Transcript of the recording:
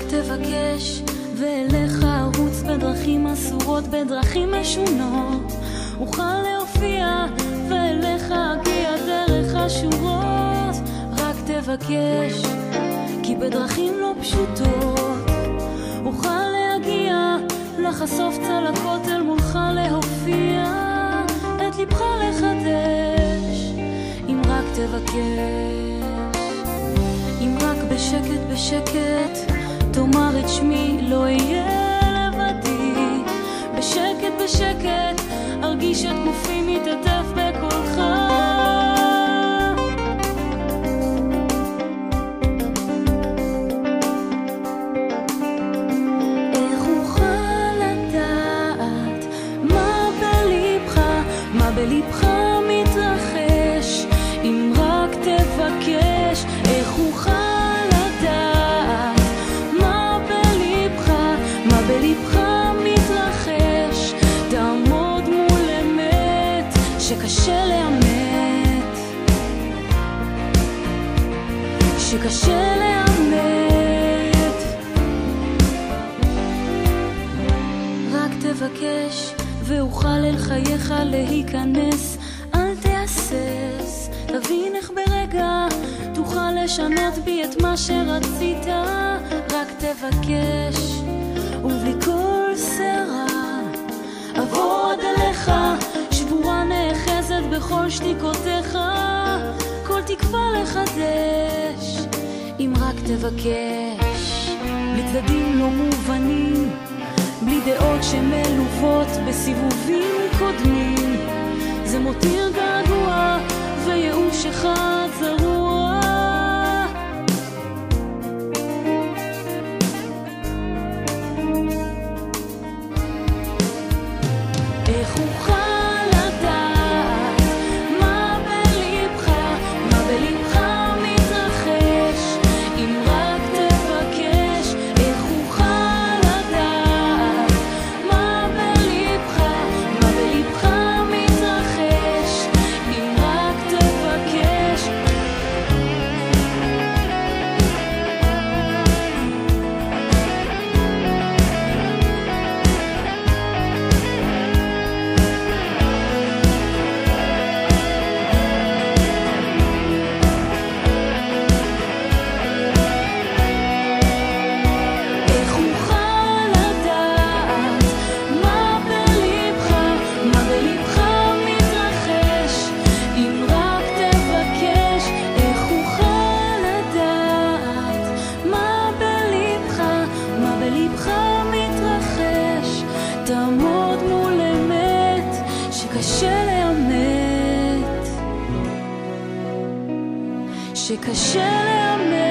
תבקש ואליך ארוץ בדרכים אסורות, בדרכים משונות אוכל להופיע ואליך אגיע דרך השורות. רק תבקש כי בדרכים לא פשוטות אוכל להגיע לחשוף צלקות אל מולך, להופיע את לבך לחדש אם רק תבקש. אם רק בשקט בשקט תאמר את שמי, לא אהיה לבדי. בשקט בשקט ארגיש את גופי מתעטף בקולך. איך אוכל לדעת מה בלבך, מה בלבך מתרחש אם רק תבקש. איך אוכל בלבך מתרחש, תעמוד מול אמת שקשה לאמת, שקשה לאמת. רק תבקש ואוכל אל חייך להיכנס, אל תהסס, תבין איך ברגע תוכל לשנות בי את מה שרצית. רק תבקש ובלי כל סערה אבוא עד אליך, שבורה נאחזת בכל שתיקותיך, כל תקווה לחדש אם רק תבקש. בלי צדדים לא מובנים, בלי דעות שמלוות בסיבובים קודמים, זה מותיר געגוע וייאוש אחד זרוע. איך אוכל לדעת מה בלבך, מה בלבך מתרחש אם רק תבקש. איך אוכל לדעת מה בלבך, מה בלבך מתרחש אם רק תבקש. תעמוד מול אמת שקשה לאמת, שקשה לאמת.